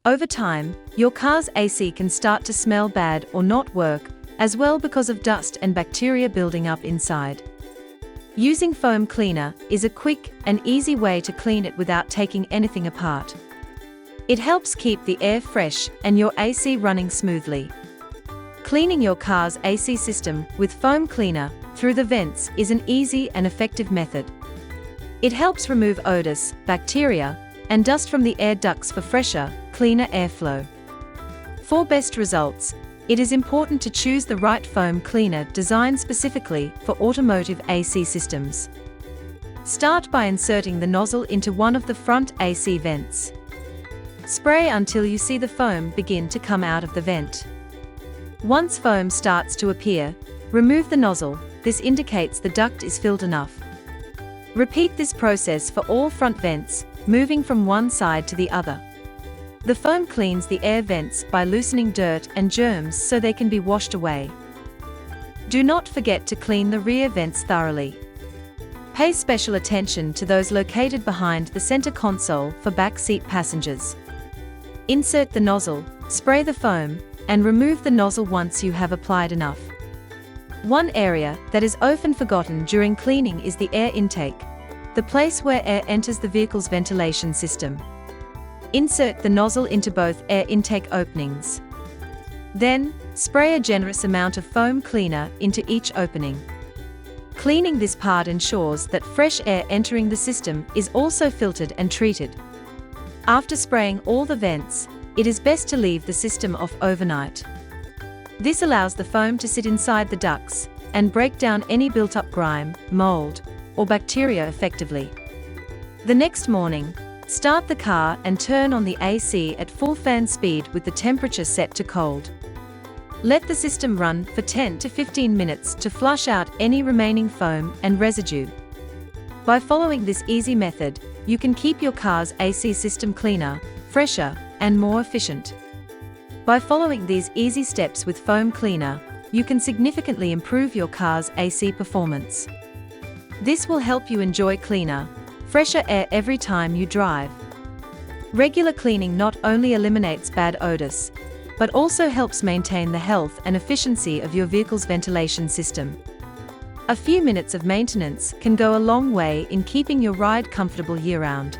Over time, your car's AC can start to smell bad or not work as well because of dust and bacteria building up inside. Using foam cleaner is a quick and easy way to clean it without taking anything apart. It helps keep the air fresh and your AC running smoothly. Cleaning your car's AC system with foam cleaner through the vents is an easy and effective method. It helps remove odors, bacteria, and dust from the air ducts for fresher, cleaner airflow. For best results, it is important to choose the right foam cleaner designed specifically for automotive AC systems. Start by inserting the nozzle into one of the front AC vents. Spray until you see the foam begin to come out of the vent. Once foam starts to appear, remove the nozzle. This indicates the duct is filled enough. Repeat this process for all front vents, moving from one side to the other. The foam cleans the air vents by loosening dirt and germs so they can be washed away. Do not forget to clean the rear vents thoroughly. Pay special attention to those located behind the center console for back seat passengers. Insert the nozzle, spray the foam, and remove the nozzle once you have applied enough. One area that is often forgotten during cleaning is the air intake, the place where air enters the vehicle's ventilation system. Insert the nozzle into both air intake openings. Then, spray a generous amount of foam cleaner into each opening. Cleaning this part ensures that fresh air entering the system is also filtered and treated. After spraying all the vents, it is best to leave the system off overnight. This allows the foam to sit inside the ducts and break down any built-up grime, mold, or bacteria effectively. The next morning, start the car and turn on the AC at full fan speed with the temperature set to cold. Let the system run for 10 to 15 minutes to flush out any remaining foam and residue. By following this easy method, you can keep your car's AC system cleaner, fresher, and more efficient. By following these easy steps with foam cleaner, you can significantly improve your car's AC performance. This will help you enjoy cleaner, fresher air every time you drive. Regular cleaning not only eliminates bad odors, but also helps maintain the health and efficiency of your vehicle's ventilation system. A few minutes of maintenance can go a long way in keeping your ride comfortable year-round.